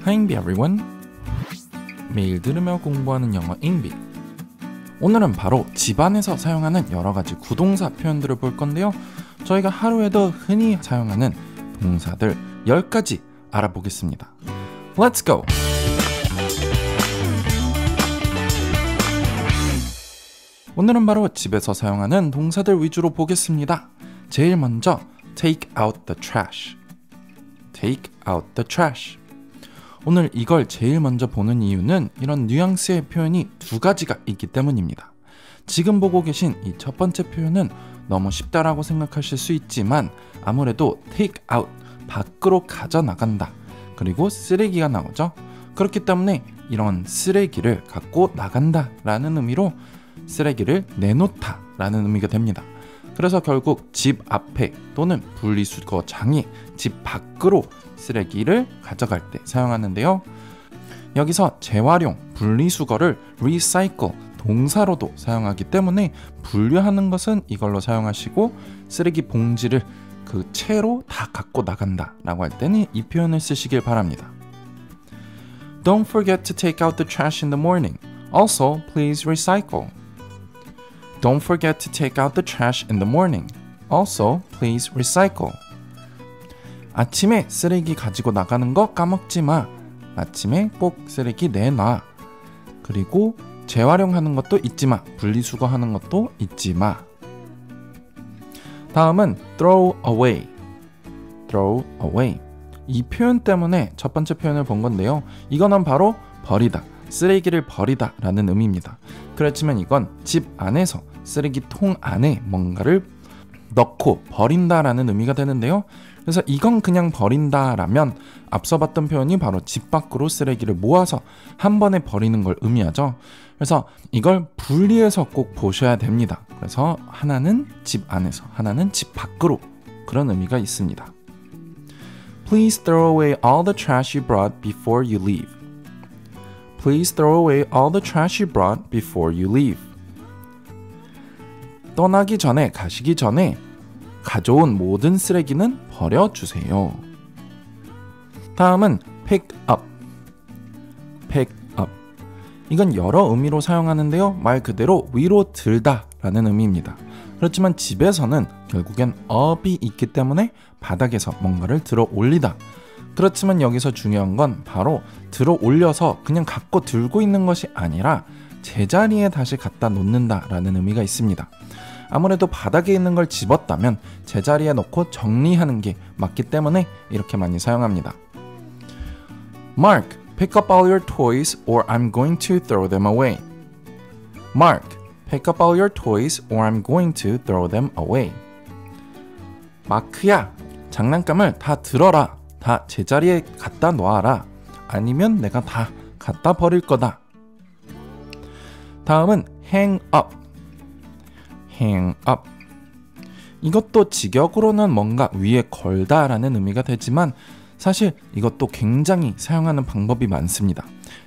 Hi everyone. 매일 들으며 공부하는 영어 잉비. 오늘은 바로 집안에서 사용하는 여러가지 구동사 표현들을 볼 건데요. 저희가 하루에도 흔히 사용하는 동사들 10가지 알아보겠습니다. Let's go! 오늘은 바로 집에서 사용하는 동사들 위주로 보겠습니다. 제일 먼저 take out the trash. take out the trash. 오늘 이걸 제일 먼저 보는 이유는 이런 뉘앙스의 표현이 두 가지가 있기 때문입니다. 지금 보고 계신 이 첫 번째 표현은 너무 쉽다라고 생각하실 수 있지만 아무래도 take out, 밖으로 가져나간다. 그리고 쓰레기가 나오죠. 그렇기 때문에 이런 쓰레기를 갖고 나간다 라는 의미로 쓰레기를 내놓다 라는 의미가 됩니다. 그래서 결국 집 앞에 또는 분리수거장에 집 밖으로 쓰레기를 가져갈 때 사용하는데요. 여기서 재활용, 분리수거를 recycle, 동사로도 사용하기 때문에 분류하는 것은 이걸로 사용하시고 쓰레기 봉지를 그 채로 다 갖고 나간다 라고 할 때는 이 표현을 쓰시길 바랍니다. Don't forget to take out the trash in the morning. Also, please recycle. Don't forget to take out the trash in the morning. Also, please recycle. 아침에 쓰레기 가지고 나가는 거 까먹지 마. 아침에 꼭 쓰레기 내놔. 그리고 재활용하는 것도 잊지 마. 분리수거하는 것도 잊지 마. 다음은 throw away. throw away. 이 표현 때문에 첫 번째 표현을 본 건데요. 이거는 바로 버리다. 쓰레기를 버리다 라는 의미입니다. 그렇지만 이건 집 안에서 쓰레기통 안에 뭔가를 넣고 버린다라는 의미가 되는데요. 그래서 이건 그냥 버린다라면 앞서 봤던 표현이 바로 집 밖으로 쓰레기를 모아서 한 번에 버리는 걸 의미하죠. 그래서 이걸 분리해서 꼭 보셔야 됩니다. 그래서 하나는 집 안에서, 하나는 집 밖으로 그런 의미가 있습니다. Please throw away all the trash you brought before you leave. Please throw away all the trash you brought before you leave. 떠나기 전에, 가시기 전에 가져온 모든 쓰레기는 버려주세요. 다음은 pick up. pick up. 이건 여러 의미로 사용하는데요. 말 그대로 위로 들다 라는 의미입니다. 그렇지만 집에서는 결국엔 up이 있기 때문에 바닥에서 뭔가를 들어 올리다. 그렇지만 여기서 중요한 건 바로 들어 올려서 그냥 갖고 들고 있는 것이 아니라 제자리에 다시 갖다 놓는다 라는 의미가 있습니다. 아무래도 바닥에 있는 걸 집었다면 제자리에 놓고 정리하는 게 맞기 때문에 이렇게 많이 사용합니다. Mark, pick up all your toys or I'm going to throw them away. Mark, pick up all your toys or I'm going to throw them away. 마크야, 장난감을 다 들어라. 다 제자리에 갖다 놓아라. 아니면 내가 다 갖다 버릴 거다. 다음은 hang up. hang up. 이것도 직역으로는 뭔가 위에 걸다 라는 의미가 되지만 사실 이것도 굉장히 사용하는 방법이 많습니다.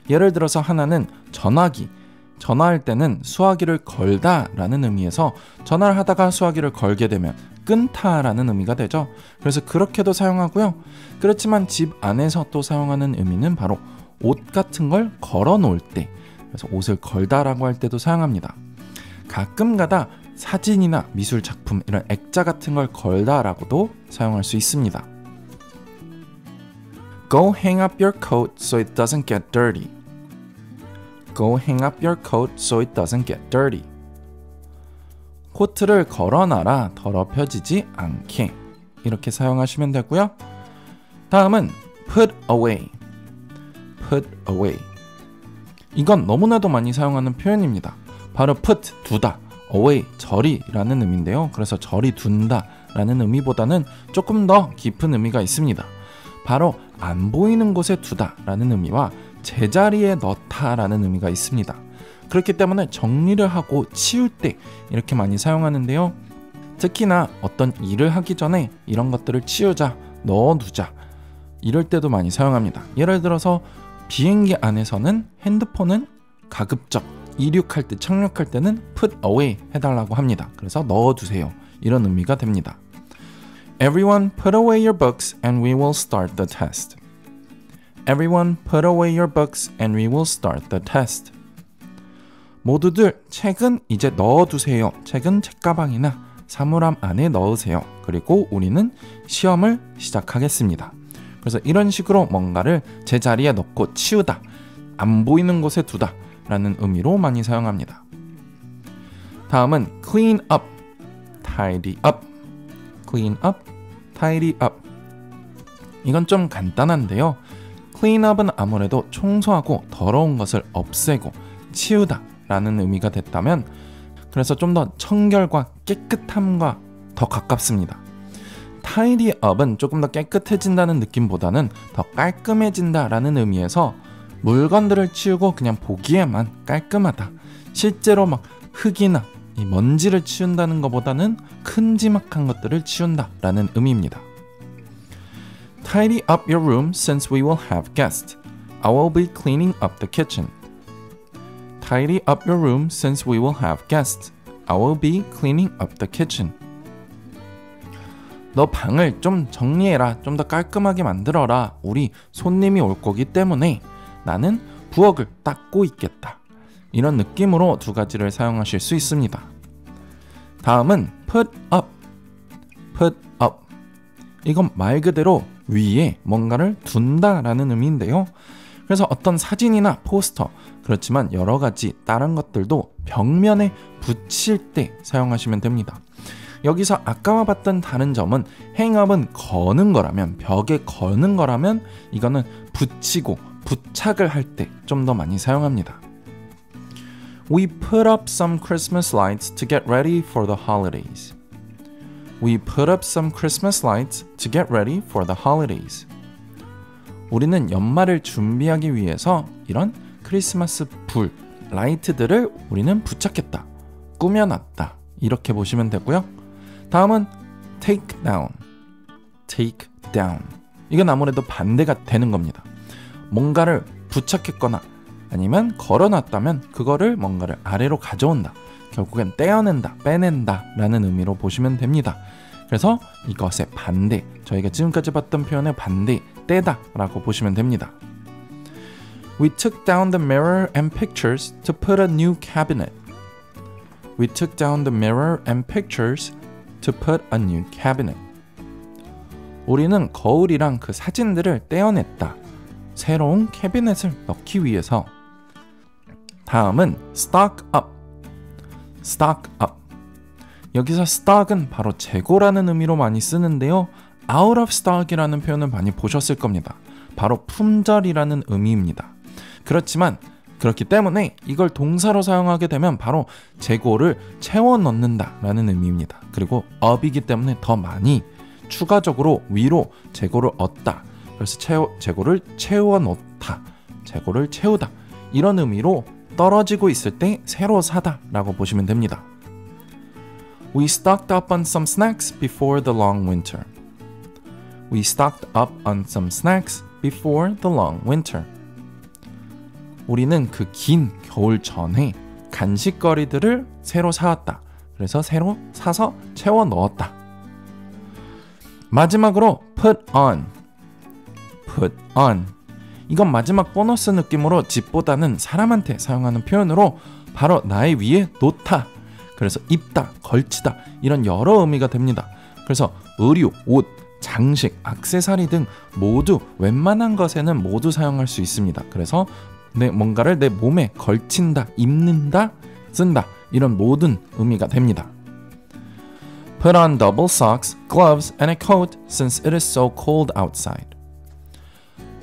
예를 들어서 하나는 전화기. 전화할 때는 수화기를 걸다 라는 의미에서 전화를 하다가 수화기를 걸게 되면 끊다 라는 의미가 되죠. 그래서 그렇게도 사용하고요. 그렇지만 집 안에서 또 사용하는 의미는 바로 옷 같은 걸 걸어 놓을 때, 그래서 옷을 걸다 라고 할 때도 사용합니다. 가끔가다 사진이나 미술 작품, 이런 액자 같은 걸 걸다 라고도 사용할 수 있습니다. Go hang up your coat so it doesn't get dirty. Go hang up your coat so it doesn't get dirty. 코트를 걸어놔라 더럽혀지지 않게. 이렇게 사용하시면 되고요. 다음은 put away. put away. 이건 너무나도 많이 사용하는 표현입니다. 바로 put, 두다, away, 저리라는 의미인데요. 그래서 저리 둔다 라는 의미보다는 조금 더 깊은 의미가 있습니다. 바로 안 보이는 곳에 두다 라는 의미와 제자리에 넣다 라는 의미가 있습니다. 그렇기 때문에 정리를 하고 치울 때 이렇게 많이 사용하는데요. 특히나 어떤 일을 하기 전에 이런 것들을 치우자, 넣어두자 이럴 때도 많이 사용합니다. 예를 들어서 비행기 안에서는 핸드폰은 가급적 이륙할 때, 착륙할 때는 put away 해달라고 합니다. 그래서 넣어두세요. 이런 의미가 됩니다. Everyone put away your books and we will start the test. Everyone put away your books and we will start the test. 모두들 책은 이제 넣어두세요. 책은 책가방이나 사물함 안에 넣으세요. 그리고 우리는 시험을 시작하겠습니다. 그래서 이런 식으로 뭔가를 제자리에 넣고 치우다, 안 보이는 곳에 두다 라는 의미로 많이 사용합니다. 다음은 clean up, tidy up. clean up, tidy up. 이건 좀 간단한데요. clean up은 아무래도 청소하고 더러운 것을 없애고 치우다 라는 의미가 됐다면, 그래서 좀 더 청결과 깨끗함과 더 가깝습니다. tidy up은 조금 더 깨끗해진다는 느낌보다는 더 깔끔해진다 라는 의미에서 물건들을 치우고 그냥 보기에만 깔끔하다, 실제로 막 흙이나 이 먼지를 치운다는 것보다는 큼지막한 것들을 치운다 라는 의미입니다. Tidy up your room since we will have guests. I will be cleaning up the kitchen. Tidy up your room since we will have guests. I will be cleaning up the kitchen. 너 방을 좀 정리해라. 좀 더 깔끔하게 만들어라. 우리 손님이 올 거기 때문에 나는 부엌을 닦고 있겠다. 이런 느낌으로 두 가지를 사용하실 수 있습니다. 다음은 put up. put up. 이건 말 그대로 위에 뭔가를 둔다라는 의미인데요. 그래서 어떤 사진이나 포스터, 그렇지만 여러 가지 다른 것들도 벽면에 붙일 때 사용하시면 됩니다. 여기서 아까와 봤던 다른 점은 행업은 거는 거라면, 벽에 거는 거라면 이거는 붙이고 부착을 할 때 좀 더 많이 사용합니다. We put up some Christmas lights to get ready for the holidays. We put up some Christmas lights to get ready for the holidays. 우리는 연말을 준비하기 위해서 이런 크리스마스 불, 라이트들을 우리는 부착했다, 꾸며놨다, 이렇게 보시면 되고요. 다음은 take down. take down. 이건 아무래도 반대가 되는 겁니다. 뭔가를 부착했거나 아니면 걸어놨다면 그거를 뭔가를 아래로 가져온다, 결국엔 떼어낸다, 빼낸다 라는 의미로 보시면 됩니다. 그래서 이것의 반대, 저희가 지금까지 봤던 표현의 반대, 떼다 라고 보시면 됩니다. We took down the mirror and pictures to put a new cabinet. We took down the mirror and pictures to put a new cabinet. 우리는 거울이랑 그 사진들을 떼어냈다, 새로운 캐비넷을 넣기 위해서. 다음은 stock up. stock up. 여기서 stock은 바로 재고라는 의미로 많이 쓰는데요. out of stock이라는 표현을 많이 보셨을 겁니다. 바로 품절이라는 의미입니다. 그렇지만 그렇기 때문에 이걸 동사로 사용하게 되면 바로 재고를 채워 넣는다라는 의미입니다. 그리고 up이기 때문에 더 많이 추가적으로 위로 재고를 얻다. 그래서 재고를 채워 넣다, 재고를 채우다, 이런 의미로 떨어지고 있을 때 새로 사다 라고 보시면 됩니다. We stocked up on some snacks before the long winter. We stocked up on some snacks before the long winter. 우리는 그 긴 겨울 전에 간식거리들을 새로 사왔다. 그래서 새로 사서 채워 넣었다. 마지막으로 put on. put on. 이건 마지막 보너스 느낌으로 집보다는 사람한테 사용하는 표현으로 바로 나의 위에 놓다, 그래서 입다, 걸치다, 이런 여러 의미가 됩니다. 그래서 의류, 옷, 장식, 액세서리 등 모두 웬만한 것에는 모두 사용할 수 있습니다. 그래서 뭔가를 내 몸에 걸친다, 입는다, 쓴다, 이런 모든 의미가 됩니다. Put on double socks, gloves, and a coat since it is so cold outside.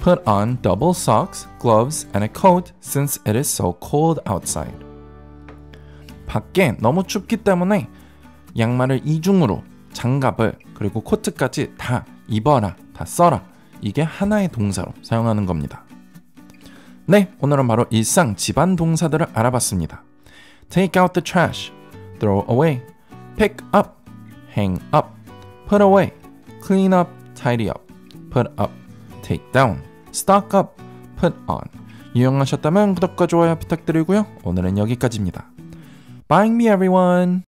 Put on double socks, gloves, and a coat since it is so cold outside. 밖에 너무 춥기 때문에 양말을 이중으로, 장갑을, 그리고 코트까지 다 입어라, 다 써라. 이게 하나의 동사로 사용하는 겁니다. 네, 오늘은 바로 일상 집안 동사들을 알아봤습니다. Take out the trash, throw away, pick up, hang up, put away, clean up, tidy up, put up, take down, stock up, put on. 유용하셨다면 구독과 좋아요 부탁드리고요. 오늘은 여기까지입니다. Bye me everyone!